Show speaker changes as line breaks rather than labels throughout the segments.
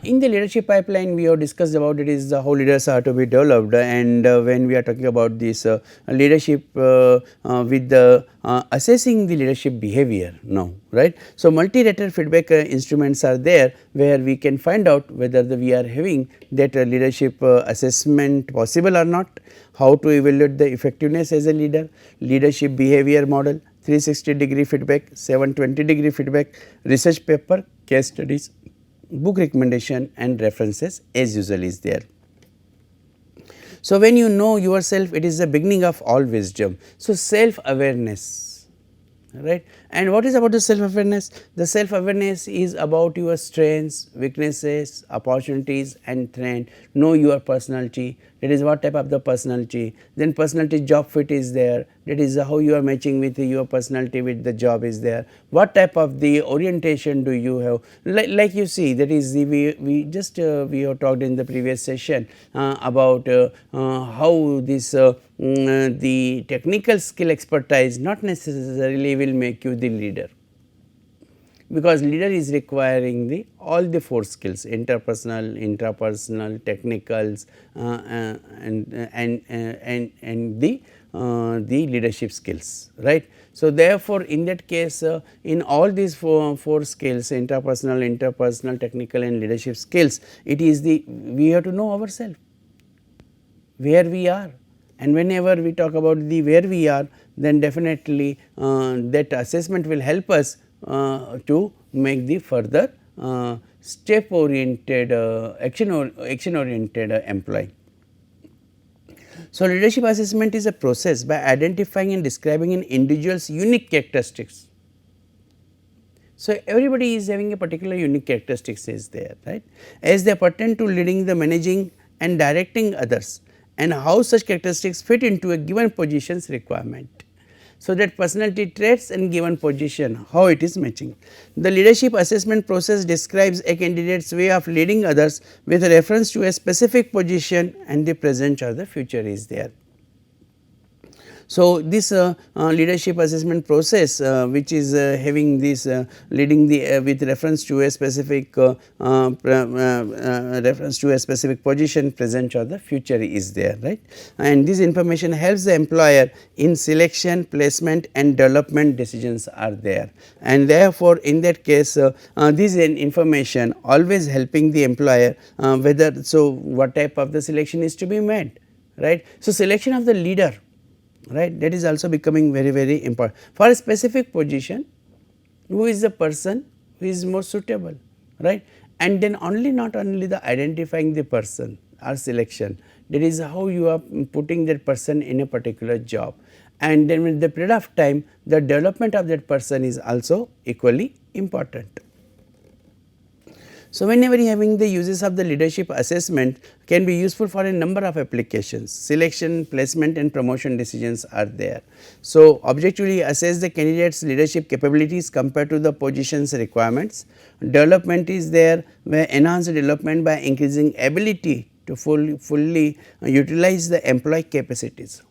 In the leadership pipeline, we have discussed about it is how leaders are to be developed, and when we are talking about this leadership with the assessing the leadership behavior now, right. So, multi-rater feedback instruments are there, where we can find out whether we are having that leadership assessment possible or not, how to evaluate the effectiveness as a leader, leadership behavior model, 360-degree feedback, 720-degree feedback, research paper, case studies, book recommendation and references as usual is there. So, when you know yourself, it is the beginning of all wisdom. So, self awareness, right. And what is about the self awareness? The self awareness is about your strengths, weaknesses, opportunities and threat. Know your personality, that is what type of the personality, then personality job fit is there, that is how you are matching with your personality with the job is there, what type of the orientation do you have, like you see, that is the we just we have talked in the previous session about how this the technical skill expertise not necessarily will make you the leader, because leader is requiring the all the 4 skills: interpersonal, intrapersonal, technicals and the leadership skills, right. So, therefore, in that case in all these four skills, interpersonal, technical and leadership skills, it is the we have to know ourselves where we are, and whenever we talk about the where we are, then definitely that assessment will help us to make the further step oriented action oriented employee. So, leadership assessment is a process by identifying and describing an individual's unique characteristics. So, everybody is having a particular unique characteristics is there, right, as they pertain to leading, the managing and directing others, and how such characteristics fit into a given position's requirement. So, that personality traits and given position, how it is matching. The leadership assessment process describes a candidate's way of leading others with reference to a specific position, and the present or the future is there. So, this leadership assessment process which is having this leading the with reference to a specific reference to a specific position, present or the future is there, right. And this information helps the employer in selection, placement and development decisions are there, and therefore, in that case this information always helping the employer whether, so what type of the selection is to be made, right. So, selection of the leader, right, that is also becoming very important for a specific position, who is the person who is more suitable, right, and then only not only the identifying the person or selection, that is how you are putting that person in a particular job, and then with the period of time the development of that person is also equally important. So, whenever you having the uses of the leadership assessment can be useful for a number of applications, selection, placement and promotion decisions are there. So, objectively assess the candidate's leadership capabilities compared to the position's requirements. Development is there, where enhance development by increasing ability to fully utilize the employee capacities.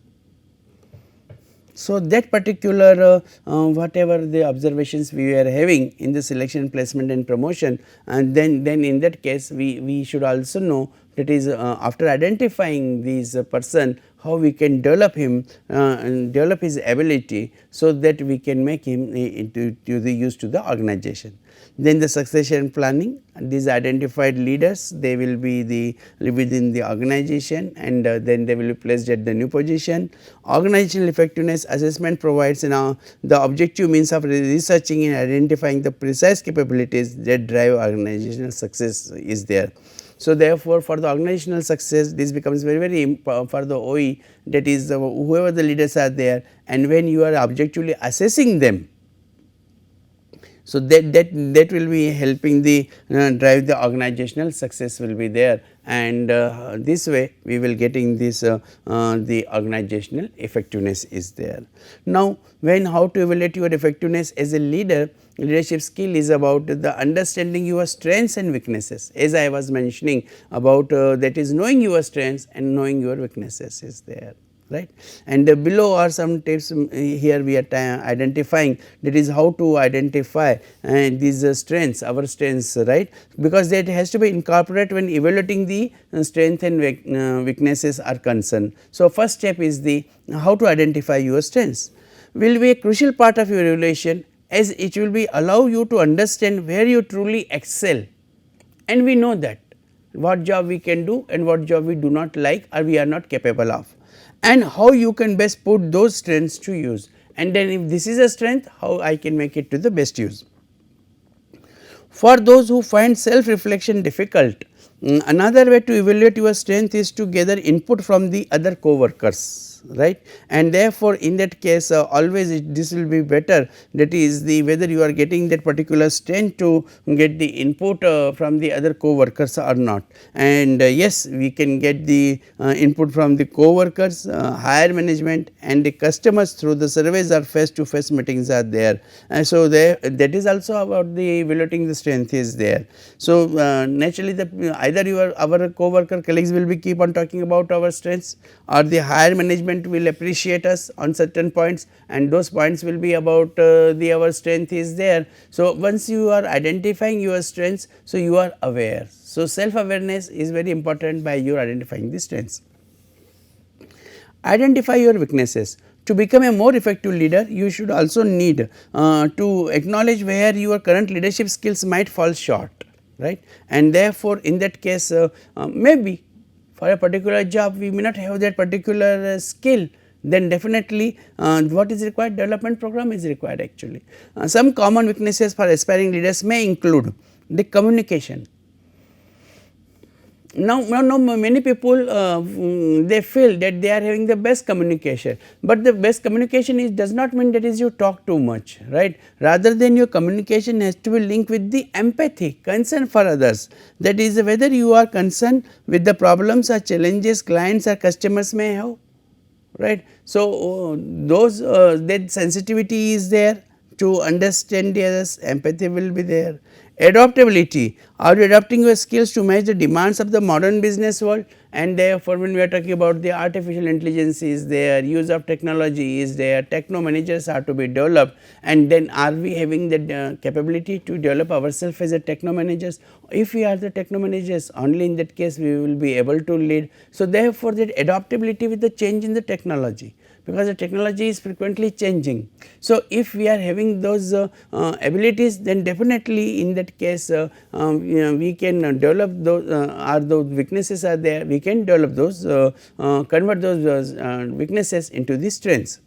So, that particular whatever the observations we are having in the selection, placement and promotion, and then in that case we should also know, that is after identifying this person, how we can develop him and develop his ability, so that we can make him to the use to the organization. Then the succession planning, these identified leaders, they will be within the organization, and then they will be placed at the new position. Organizational effectiveness assessment provides the objective means of researching and identifying the precise capabilities that drive organizational success is there. So, therefore, for the organizational success, this becomes very important for the OE, that is whoever the leaders are there, and when you are objectively assessing them, so that will be helping the drive the organizational success will be there, and this way we will getting this the organizational effectiveness is there. Now, when how to evaluate your effectiveness as a leader, leadership skill is about the understanding your strengths and weaknesses, as I was mentioning about that is knowing your strengths and knowing your weaknesses is there. right. And below are some tips. Here we are identifying, that is how to identify these strengths, our strengths, right, because that has to be incorporated when evaluating the strength and weaknesses are concerned. So, first step is the how to identify your strengths will be a crucial part of your evaluation, as it will be allow you to understand where you truly excel, and we know that what job we can do and what job we do not like or we are not capable of, and how you can best put those strengths to use, and then if this is a strength, how I can make it to the best use. For those who find self reflection difficult, another way to evaluate your strength is to gather input from the other co-workers, right, and therefore, in that case always this will be better, that is the whether you are getting that particular strength to get the input from the other co-workers or not. And yes, we can get the input from the co-workers, higher management and the customers through the surveys or face to face meetings are there, and so that is also about the evaluating the strength is there. So, naturally the either your our co-worker colleagues will be keep on talking about our strengths, or the higher management will appreciate us on certain points, and those points will be about the our strength is there. So, once you are identifying your strengths, so you are aware. So, self awareness is very important by your identifying the strengths. Identify your weaknesses. To become a more effective leader, you should also need to acknowledge where your current leadership skills might fall short, right, and therefore, in that case maybe for a particular job we may not have that particular skill, then definitely what is required, development program is required actually. Some common weaknesses for aspiring leaders may include the communication. Now, many people they feel that they are having the best communication, but the best communication is does not mean that is you talk too much, right. Rather than your communication has to be linked with the empathy, concern for others, that is whether you are concerned with the problems or challenges clients or customers may have, right. So, those that sensitivity is there to understand the others, empathy will be there. Adaptability, are you adapting your skills to match the demands of the modern business world, and therefore, when we are talking about the artificial intelligence is there, use of technology is there, techno managers are to be developed, and then are we having the capability to develop ourselves as a techno managers. If we are the techno managers, only in that case we will be able to lead. So, therefore, that adaptability with the change in the technology, because the technology is frequently changing. So, if we are having those abilities, then definitely in that case we can develop those or those weaknesses are there, we can develop those convert those weaknesses into the strengths.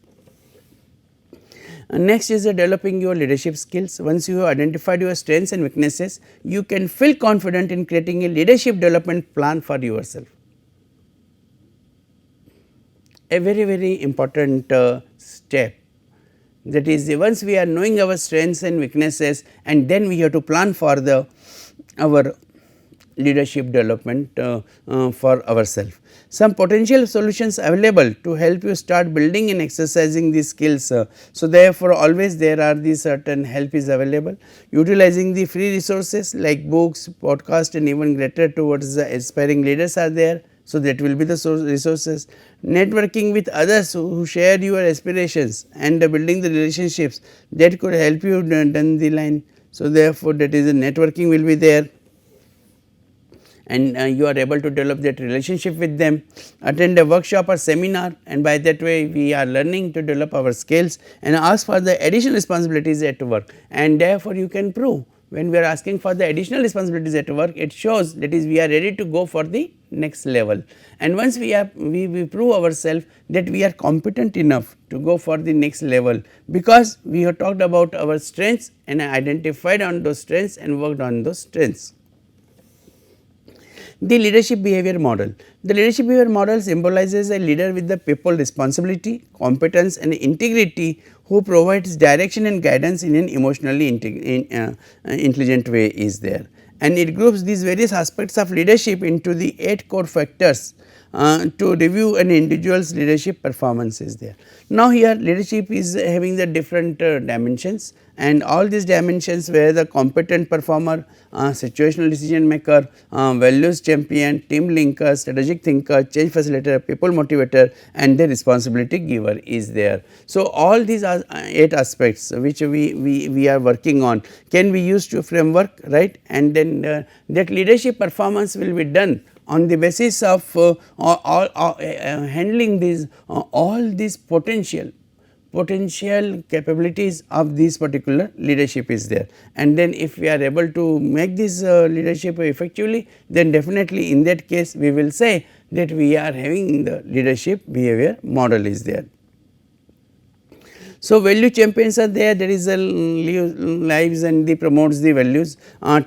Next is developing your leadership skills. Once you have identified your strengths and weaknesses, you can feel confident in creating a leadership development plan for yourself. A very important step, that is once we are knowing our strengths and weaknesses, and then we have to plan for the our leadership development for ourselves. Some potential solutions available to help you start building and exercising these skills. So, therefore, always there are the certain help is available, utilizing the free resources like books, podcast and even greater towards the aspiring leaders are there. So, that will be the resources. Networking with others who share your aspirations and building the relationships that could help you down the line. So, therefore, that is the networking will be there, and you are able to develop that relationship with them. Attend a workshop or seminar, and by that way we are learning to develop our skills, and ask for the additional responsibilities at work, and therefore, you can prove when we are asking for the additional responsibilities at work, it shows that is we are ready to go for the next level. And once we prove ourselves that we are competent enough to go for the next level, because we have talked about our strengths and identified on those strengths and worked on those strengths. The leadership behavior model. The leadership behavior model symbolizes a leader with the people responsibility, competence and integrity, who provides direction and guidance in an emotionally intelligent way is there. And it groups these various aspects of leadership into the 8 core factors to review an individual's leadership performance is there. Now, here leadership is having the different dimensions, and all these dimensions where the competent performer, situational decision maker, values champion, team linker, strategic thinker, change facilitator, people motivator and the responsibility giver is there. So, all these are 8 aspects which we are working on can be used to framework, right, and then that leadership performance will be done on the basis of handling these all these potential capabilities of this particular leadership is there, and then if we are able to make this leadership effectively, then definitely in that case we will say that we are having the leadership behavior model is there. So, value champions are there, there is a lives and the promotes the values,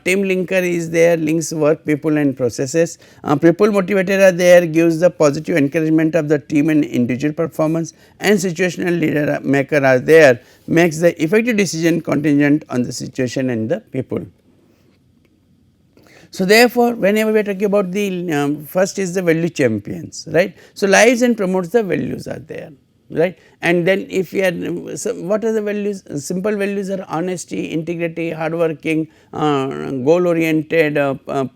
team linker is there, links work, people and processes, people motivator are there, gives the positive encouragement of the team and individual performance, and situational leader maker are there, makes the effective decision contingent on the situation and the people. So, therefore, whenever we are talking about the first is the value champions, right. So, lives and promotes the values are there, right, and then if we are what are the values? Simple values are honesty, integrity, hard working, goal oriented,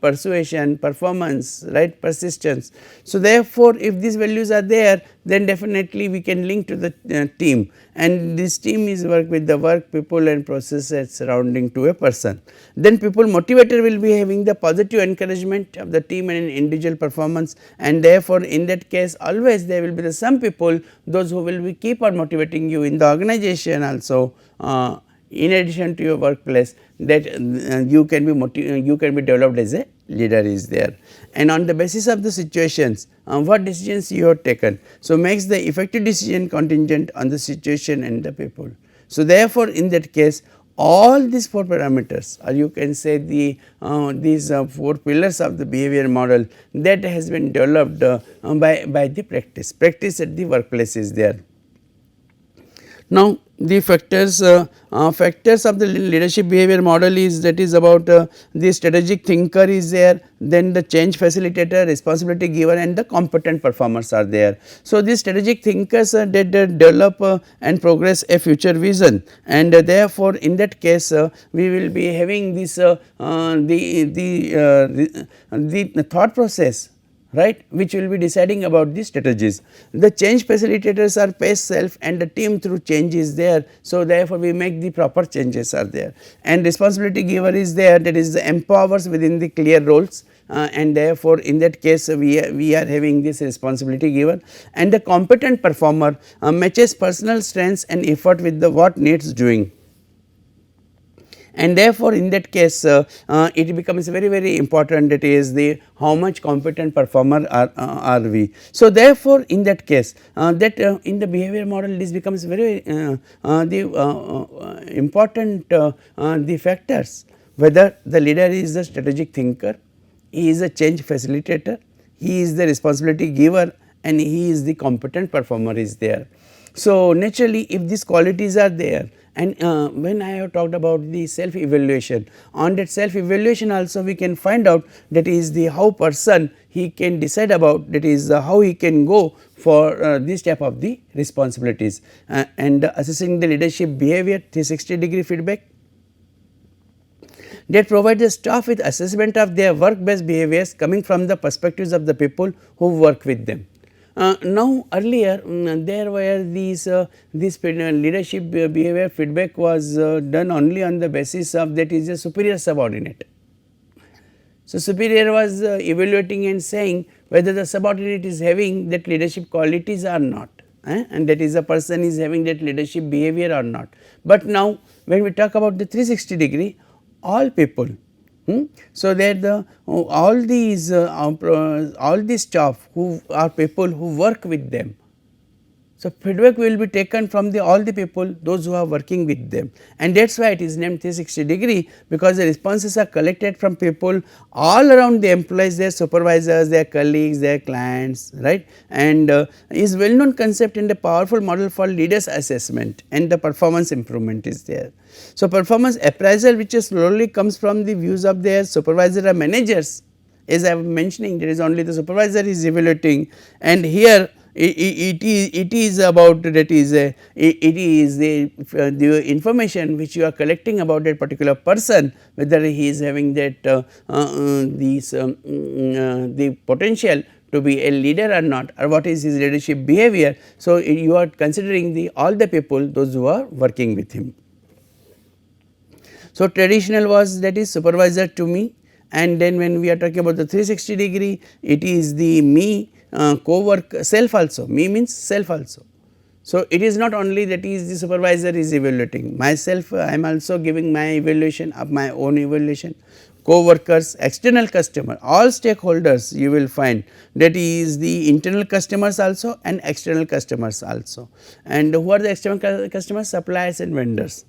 persuasion, performance, right, persistence. So, therefore, if these values are there, then definitely we can link to the team, and this team is work with the work, people and processes surrounding to a person. Then people motivator will be having the positive encouragement of the team and individual performance, and therefore, in that case always there will be the some people those who will be keep on motivating you in the organization also, in addition to your workplace, that you can be developed as a leader is there, and on the basis of the situations what decisions you have taken. So, makes the effective decision contingent on the situation and the people. So, therefore, in that case all these 4 parameters, or you can say the these 4 pillars of the behavior model that has been developed by the practice at the workplace is there. Now, the factors of the leadership behavior model is, that is about the strategic thinker is there, then the change facilitator, responsibility giver and the competent performers are there. So, these strategic thinkers that develop and progress a future vision, and therefore, in that case we will be having this the thought process, right, which will be deciding about the strategies. The change facilitators are pace self and the team through change is there. So, therefore, we make the proper changes are there, and responsibility giver is there, that is the empowers within the clear roles, and therefore, in that case we are having this responsibility giver, and the competent performer matches personal strengths and effort with the what needs doing. And therefore, in that case it becomes very important, that is the how much competent performer are we. So, therefore, in that case that in the behavior model this becomes very important the factors, whether the leader is a strategic thinker, he is a change facilitator, he is the responsibility giver and he is the competent performer is there. So, naturally if these qualities are there, and when I have talked about the self evaluation, on that self evaluation also we can find out that is the how person he can decide about, that is how he can go for this type of the responsibilities, and assessing the leadership behavior 360-degree feedback that provides the staff with assessment of their work based behaviors coming from the perspectives of the people who work with them. Now, earlier there were these this leadership behavior feedback was done only on the basis of, that is a superior subordinate. So, superior was evaluating and saying whether the subordinate is having that leadership qualities or not, and that is a person is having that leadership behavior or not. But now, when we talk about the 360-degree, all people, so that all these staff who are people who work with them. So, feedback will be taken from the all the people those who are working with them, and that is why it is named 360-degree, because the responses are collected from people all around the employees, their supervisors, their colleagues, their clients, right, and is well known concept in the powerful model for leaders assessment, and the performance improvement is there. So, performance appraisal which slowly comes from the views of their supervisor or managers, as I am mentioning, there is only the supervisor is evaluating, and here it is about that is it is the information which you are collecting about that particular person, whether he is having that the potential to be a leader or not, or what is his leadership behavior. So, you are considering the all the people those who are working with him. So, traditional was that is supervisor to me, and then when we are talking about the 360 degree, it is the me co-work self also, me means self also. So, it is not only that is the supervisor is evaluating myself, I am also giving my evaluation of my own evaluation, co-workers, external customer, all stakeholders you will find, that is the internal customers also and external customers also. And who are the external customers? Suppliers and vendors.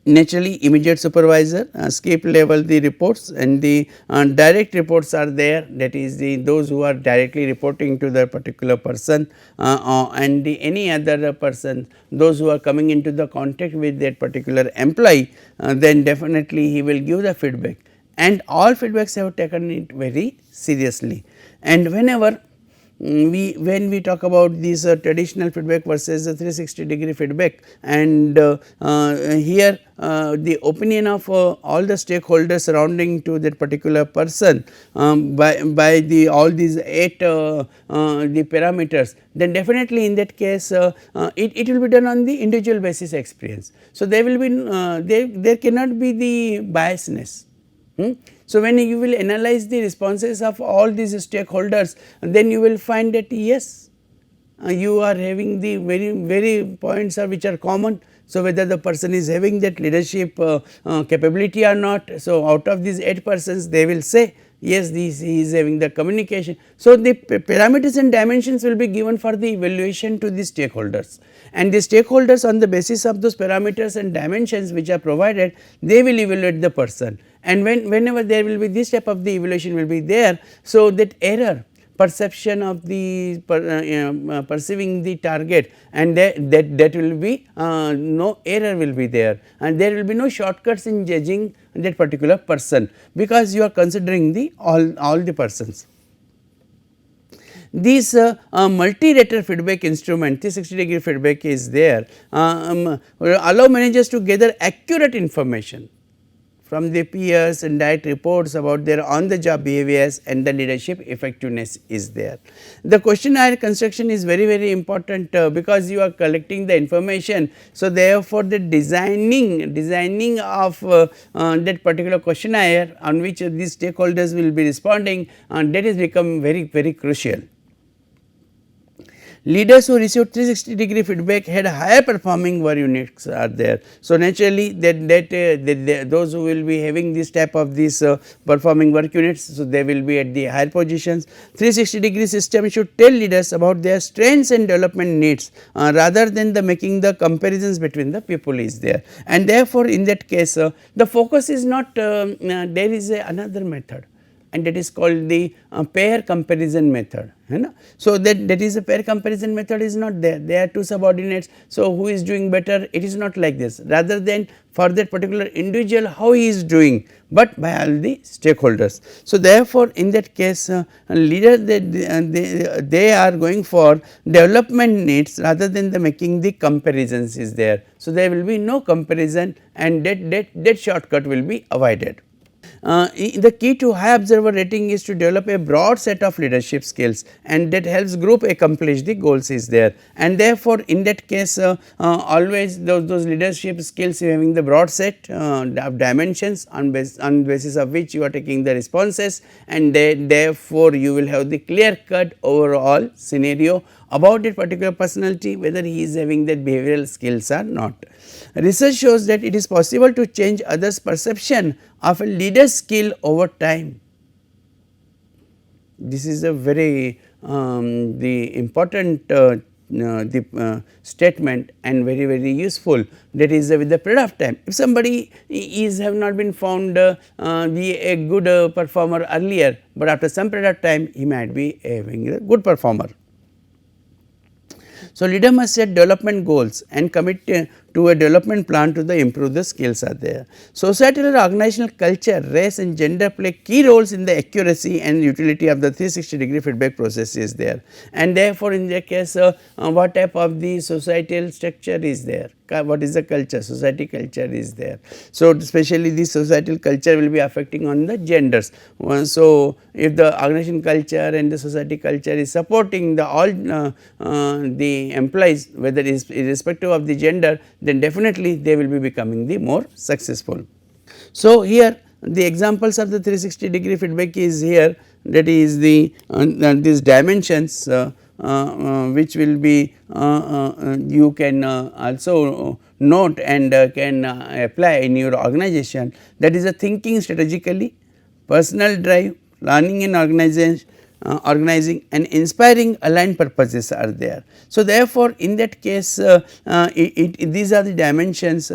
Naturally, immediate supervisor, skip level the reports, and the direct reports are there, that is the those who are directly reporting to the particular person, and the any other person, those who are coming into the contact with that particular employee, then definitely he will give the feedback, and all feedbacks have taken it very seriously. And whenever when we talk about this traditional feedback versus the 360 degree feedback, and here the opinion of all the stakeholders surrounding to that particular person by the all these 8 the parameters, then definitely in that case it will be done on the individual basis experience. So, there will be there cannot be the biasness. So, when you will analyze the responses of all these stakeholders, then you will find that yes, you are having the very points which are common. So, whether the person is having that leadership capability or not. So, out of these 8 persons, they will say yes, this he is having the communication. So, the parameters and dimensions will be given for the evaluation to the stakeholders, and the stakeholders on the basis of those parameters and dimensions which are provided, they will evaluate the person. And whenever there will be this type of the evaluation will be there, so that error perception of the perceiving the target, and that will be no error will be there, and there will be no shortcuts in judging that particular person, because you are considering the all the persons. This multi-rater feedback instrument 360 degree feedback is there, allow managers to gather accurate information from the peers and direct reports about their on the job behaviors, and the leadership effectiveness is there. The questionnaire construction is very important because you are collecting the information. So, therefore, the designing of that particular questionnaire on which these stakeholders will be responding, that is become very crucial. Leaders who received 360 degree feedback had higher performing work units are there. So, naturally that those who will be having this type of this performing work units, so they will be at the higher positions. 360 degree system should tell leaders about their strengths and development needs rather than the making the comparisons between the people is there, and therefore, in that case the focus is not there is another method, and that is called the pair comparison method. So, that is a pair comparison method is not there, they are two subordinates. So, who is doing better, it is not like this, rather than for that particular individual how he is doing, but by all the stakeholders. So, therefore, in that case leader they are going for development needs rather than the making the comparisons is there. So, there will be no comparison, and that shortcut will be avoided. The key to high observer rating is to develop a broad set of leadership skills, and that helps group accomplish the goals is there, and therefore, in that case always those leadership skills having the broad set of dimensions on basis of which you are taking the responses, and therefore, you will have the clear cut overall scenario about a particular personality, whether he is having that behavioral skills or not. Research shows that it is possible to change others' perception of a leader's skill over time. This is a very the important statement, and very useful, that is with the period of time. If somebody is have not been found be a good performer earlier, but after some period of time he might be having a good performer. So, leader must set development goals and commit to a development plan to the improve the skills are there. Societal or organizational culture, race and gender play key roles in the accuracy and utility of the 360-degree feedback process is there, and therefore, in the case what type of the societal structure is there, what is the culture, society culture is there. So, especially the societal culture will be affecting on the genders. So, if the organization culture and the society culture is supporting the all the employees, whether it is irrespective of the gender, then definitely they will be becoming the more successful. So, here the examples of the 360-degree feedback is here, that is the these dimensions which will be you can also note and can apply in your organization, that is a thinking strategically, personal drive, planning and organizing and inspiring aligned purposes are there. So, therefore, in that case these are the dimensions,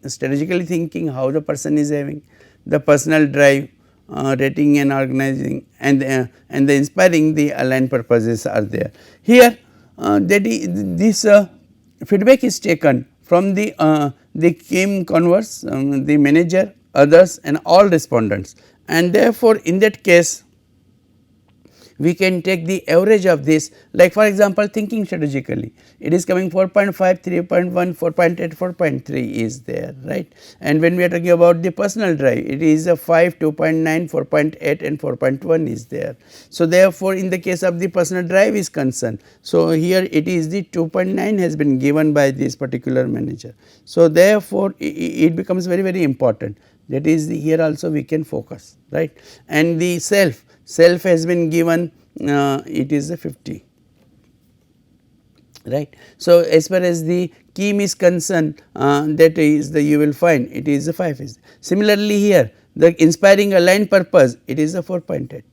strategically thinking how the person is having, the personal drive, rating and organizing, and the inspiring the aligned purposes are there. Here that is this feedback is taken from the team converse, the manager, others and all respondents, and therefore, in that case we can take the average of this, like for example, thinking strategically, it is coming 4.5, 3.1, 4.8, 4.3 is there, right. And when we are talking about the personal drive, it is a 5, 2.9, 4.8 and 4.1 is there. So, therefore, in the case of the personal drive is concerned, so here it is the 2.9 has been given by this particular manager. So, therefore, it becomes very very important, that is the here also we can focus, right. And the self has been given, it is a 50, right. So, as far as the KEAM is concerned, that is the you will find it is a 5 is. Similarly, here the inspiring aligned purpose, it is a 4.8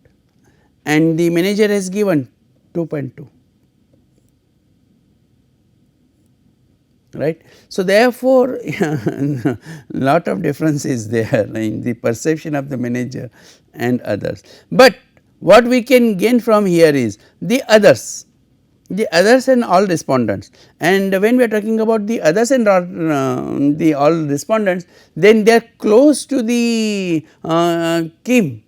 and the manager has given 2.2, right. So, therefore, lot of difference is there in the perception of the manager and others, but what we can gain from here is the others and all respondents, and when we are talking about the others and the all respondents, then they are close to the KEAM.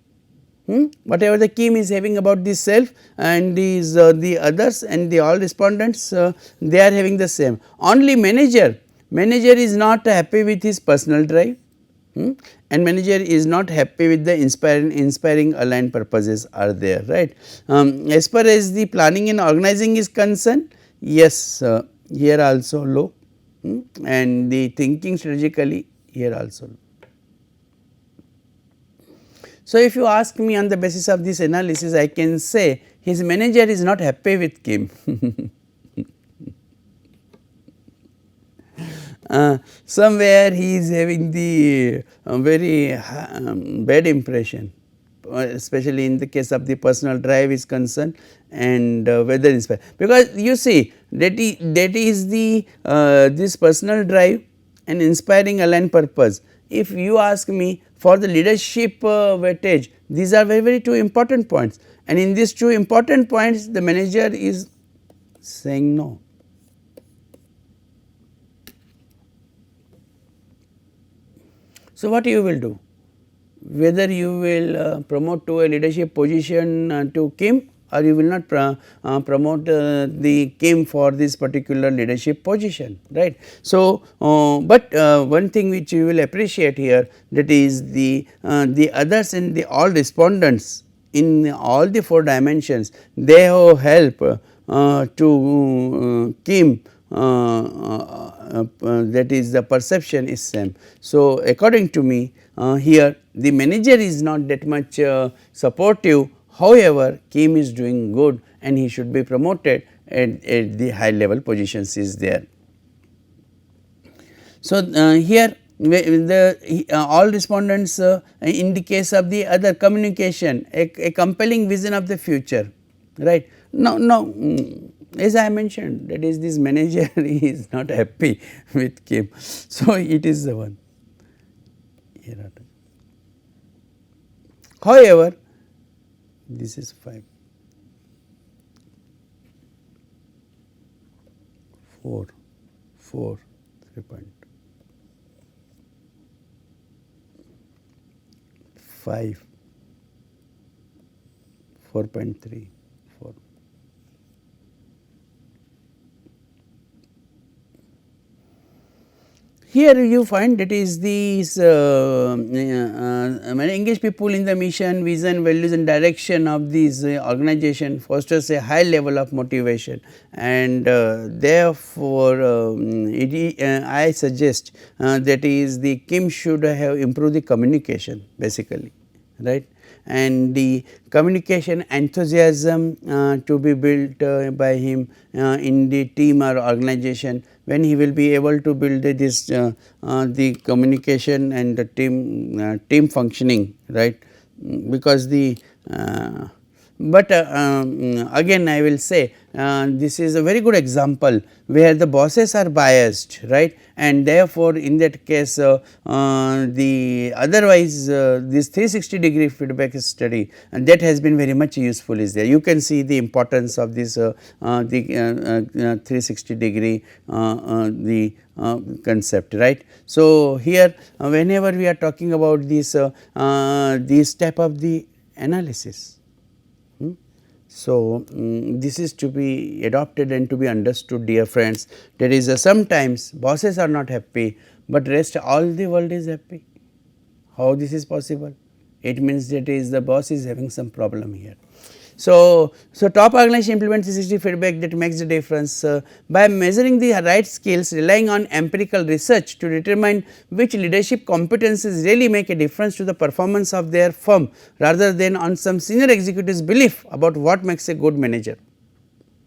Whatever the KEAM is having about the self and these the others and the all respondents, they are having the same. Only manager is not happy with his personal drive, and manager is not happy with the inspiring aligned purposes are there, right. As far as the planning and organizing is concerned, yes, here also low, and the thinking strategically here also low. So, if you ask me on the basis of this analysis, I can say his manager is not happy with KEAM. Somewhere he is having the very bad impression, especially in the case of the personal drive is concerned and whether inspired, because you see that is the this personal drive and inspiring aligned purpose. If you ask me for the leadership weightage, these are very very two important points, and in these two important points the manager is saying no. So, what you will do? Whether you will promote to a leadership position to KEAM, or you will not promote the KEAM for this particular leadership position, right. So, but one thing which you will appreciate here, that is the others and the all respondents in all the 4 dimensions, they have help to KEAM, that is the perception is same. So, according to me, here the manager is not that much supportive, however, KEAM is doing good and he should be promoted at the high level positions is there. So, here the all respondents in the case of the other communication, a compelling vision of the future, right. No, as I mentioned, that is this manager is not happy with KEAM. So, it is the one here. However, this is 5, 4, 3.2. 5, 4.3, 4. Here you find that is these engage people in the mission, vision, values and direction of these organization fosters a high level of motivation, and therefore, I suggest that is the KIM should have improved the communication basically, right, and the communication enthusiasm to be built by him in the team or organization. When he will be able to build this the communication and the team functioning, right, because the but again I will say this is a very good example where the bosses are biased, right, and therefore, in that case the otherwise this 360-degree feedback study, and that has been very much useful is there. You can see the importance of this the 360-degree the concept, right. So, here whenever we are talking about this type of the analysis. So, this is to be adopted and to be understood, dear friends. There is sometimes bosses are not happy, but rest all the world is happy. How this is possible? It means that is the boss is having some problem here. So, top organization implement 360 feedback that makes the difference by measuring the right skills, relying on empirical research to determine which leadership competencies really make a difference to the performance of their firm, rather than on some senior executive's belief about what makes a good manager.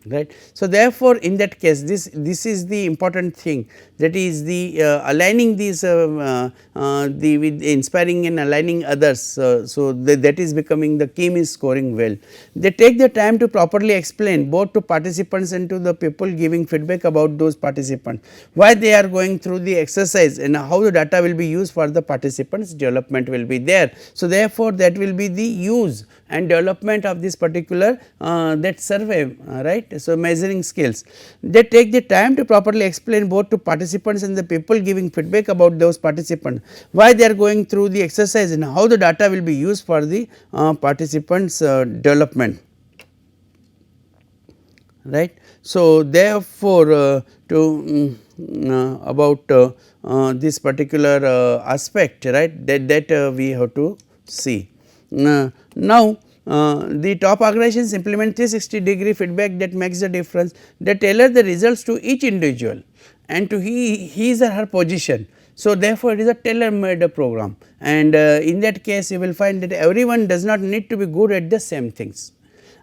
Right. So, therefore, in that case this is the important thing, that is the aligning these the with inspiring and aligning others. So, that is becoming the KIM is scoring well. They take the time to properly explain both to participants and to the people giving feedback about those participants, why they are going through the exercise and how the data will be used for the participants development will be there. So, therefore, that will be the use and development of this particular that survey, right. So, measuring skills, they take the time to properly explain both to participants and the people giving feedback about those participants, why they are going through the exercise and how the data will be used for the participants development, right. So, therefore, to about this particular aspect, right, that we have to see. Now, the top organizations implement 360-degree feedback that makes the difference. They tailor the results to each individual and to his or her position. So, therefore, it is a tailor made program, and in that case you will find that everyone does not need to be good at the same things.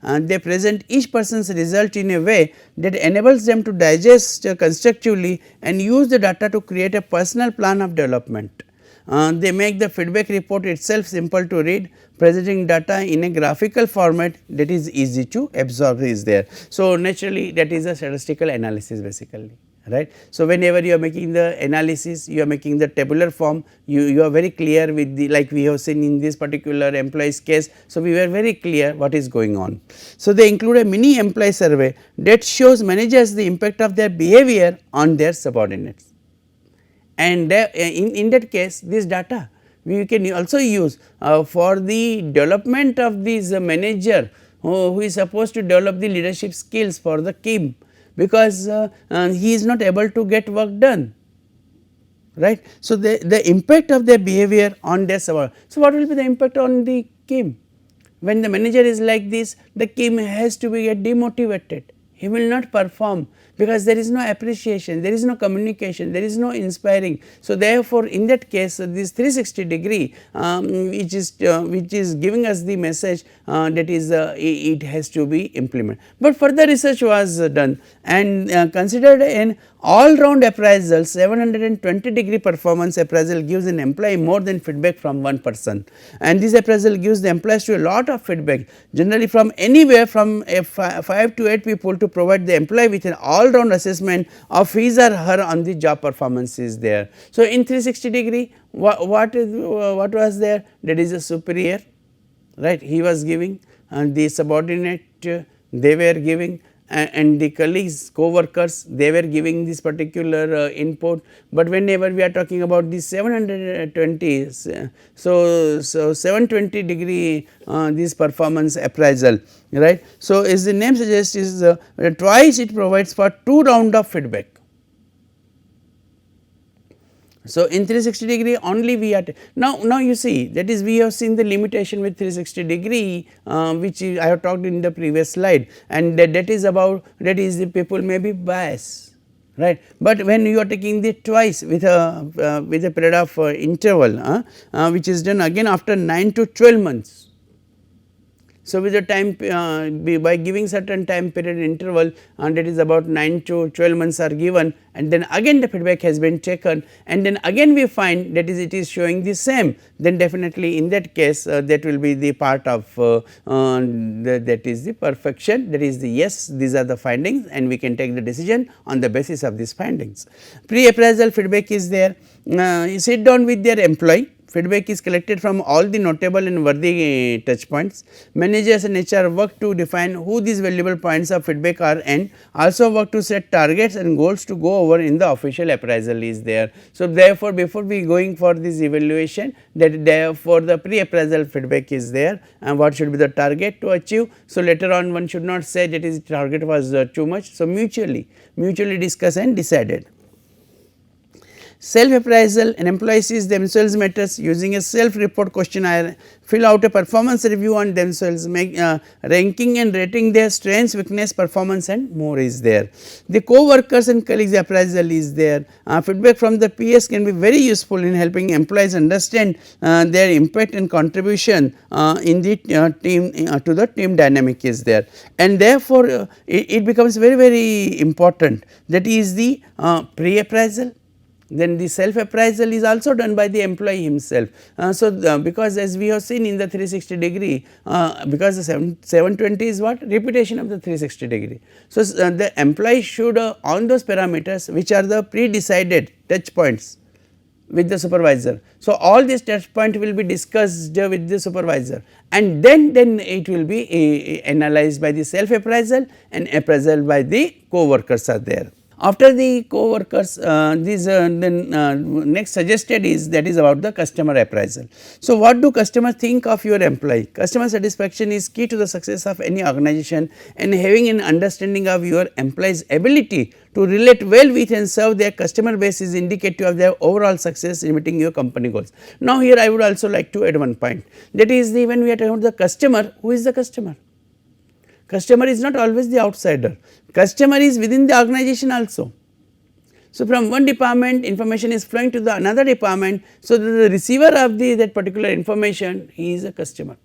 And they present each person's result in a way that enables them to digest constructively and use the data to create a personal plan of development. They make the feedback report itself simple to read, presenting data in a graphical format that is easy to absorb is there. So, naturally that is a statistical analysis basically, right. So, whenever you are making the analysis, you are making the tabular form, you are very clear with the, like we have seen in this particular employee's case. So, we were very clear what is going on. So, they include a mini employee survey that shows managers the impact of their behavior on their subordinates. And in that case this data we can also use for the development of this manager who is supposed to develop the leadership skills for the KIM, because he is not able to get work done, right. So, the impact of their behavior on their subordinate. So, what will be the impact on the KIM? When the manager is like this, the KIM has to be get demotivated, he will not perform, because there is no appreciation, there is no communication, there is no inspiring. So, therefore, in that case this 360-degree which is giving us the message that is it has to be implemented. But further research was done and considered an all round appraisal, 720-degree performance appraisal gives an employee more than feedback from one person, and this appraisal gives the employees to a lot of feedback, generally from anywhere from 5 to 8 people, to provide the employee with an all round assessment of his or her on the job performance is there. So, in 360-degree what was there, that is a superior, right, he was giving, and the subordinate they were giving, and the colleagues, co-workers, they were giving this particular input, but whenever we are talking about the 720, so 720 degree this performance appraisal, right. So, as the name suggests is twice it provides for 2 round of feedback. So, in 360 degree only we are now you see, that is we have seen the limitation with 360 degree which I have talked in the previous slide, and that is about, that is the people may be biased, right. But when you are taking the twice with a period of interval which is done again after 9 to 12 months. So, with the time by giving certain time period interval, and that is about 9 to 12 months are given, and then again the feedback has been taken, and then again we find that is it is showing the same, then definitely in that case that will be the part of that is the perfection, that is the yes, these are the findings, and we can take the decision on the basis of these findings. Pre-appraisal feedback is there. You sit down with their employee. Feedback is collected from all the notable and worthy touch points. Managers and HR work to define who these valuable points of feedback are, and also work to set targets and goals to go over in the official appraisal is there. So, therefore, before we going for this evaluation, that therefore, the pre-appraisal feedback is there, and what should be the target to achieve. So, later on one should not say that is target was too much. So, mutually discuss and decided. Self appraisal, an employee sees themselves matters using a self report questionnaire, fill out a performance review on themselves, make ranking and rating their strengths, weakness, performance and more is there. The co-workers and colleagues appraisal is there. Feedback from the PS can be very useful in helping employees understand their impact and contribution in the team to the team dynamic is there, and therefore, it becomes very important, that is the pre-appraisal. Then the self appraisal is also done by the employee himself. Because as we have seen in the 360 degree, because the 720 is what, repetition of the 360 degree. So, the employee should on those parameters which are the pre-decided touch points with the supervisor. So, all these touch point will be discussed with the supervisor, and then it will be analyzed by the self appraisal and appraisal by the co-workers are there. After the co-workers, next suggested is, that is about the customer appraisal. So, what do customers think of your employee? Customer satisfaction is key to the success of any organization, and having an understanding of your employee's ability to relate well with and serve their customer base is indicative of their overall success in meeting your company goals. Now, here I would also like to add one point, that is when we are talking about the customer, who is the customer? Customer is not always the outsider, customer is within the organization also. So, from one department information is flowing to the another department. So, the receiver of that particular information, he is a customer.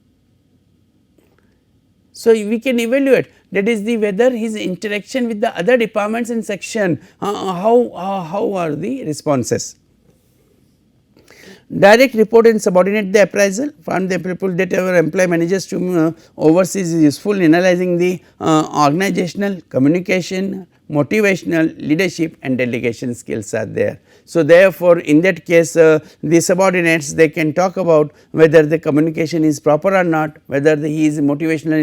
So, we can evaluate, that is the whether his interaction with the other departments and section, how are the responses. Direct report and subordinate the appraisal from the people that our employee managers to oversee is useful in analyzing the organizational, communication, motivational, leadership and delegation skills are there. So, therefore, in that case the subordinates, they can talk about whether the communication is proper or not, whether he is motivational,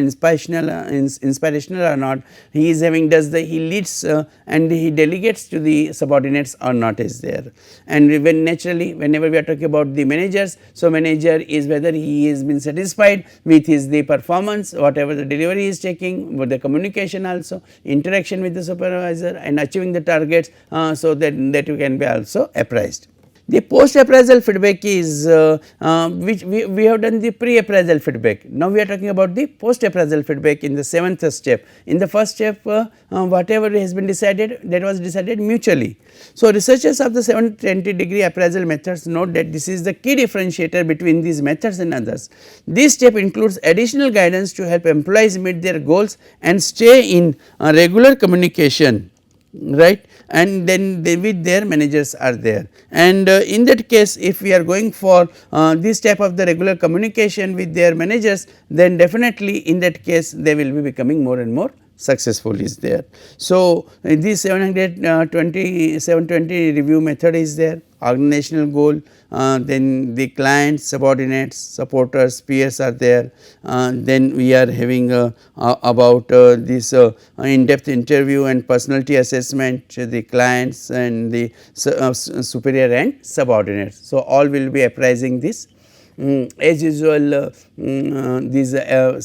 inspirational or not, he is having he leads and he delegates to the subordinates or not is there. And when naturally whenever we are talking about the managers, so manager is whether he has been satisfied with the performance, whatever the delivery is taking, with the communication also, interaction with the supervisor and achieving the targets, so that you can be also appraised. The post appraisal feedback is which we have done the pre appraisal feedback. Now, we are talking about the post appraisal feedback in the 7th step. In the first step whatever has been decided, that was decided mutually. So, researchers of the 720 degree appraisal methods note that this is the key differentiator between these methods and others. This step includes additional guidance to help employees meet their goals and stay in regular communication, right, and then with their managers are there. And in that case, if we are going for this type of the regular communication with their managers, then definitely in that case they will be becoming more and more successful is there. So, this 720 review method is there. organizational goal, then the clients, subordinates, supporters, peers are there. Then we are having about this in-depth interview and personality assessment, the clients and the superior and subordinates. So, all will be apprising this. As usual, these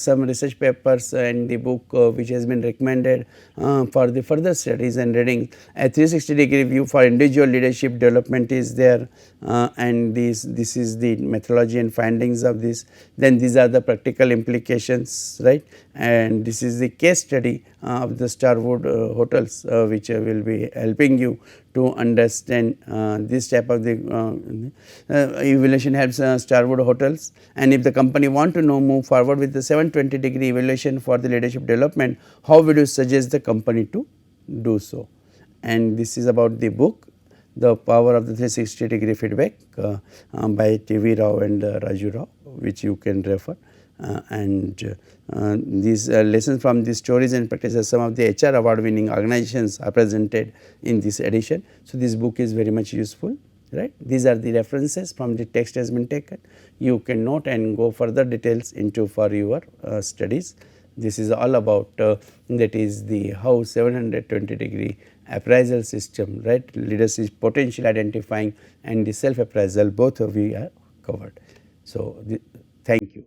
some research papers and the book which has been recommended for the further studies and reading. A 360-degree view for individual leadership development is there, and this is the methodology and findings of this. Then these are the practical implications, right, and this is the case study of the Starwood hotels, which will be helping you to understand this type of the evaluation helps Starwood hotels. And if the company want to know move forward with the 720-degree evaluation for the leadership development, how would you suggest the company to do so? And this is about the book, The Power of the 360-degree Feedback by T.V. Rao and Raju Rao, which you can refer. These lessons from these stories and practices, some of the HR award winning organizations are presented in this edition. So, this book is very much useful, right. These are the references from the text has been taken. You can note and go further details into for your studies. This is all about that is the how 720-degree appraisal system, right, leadership potential identifying and the self appraisal, both of you are covered. So, thank you.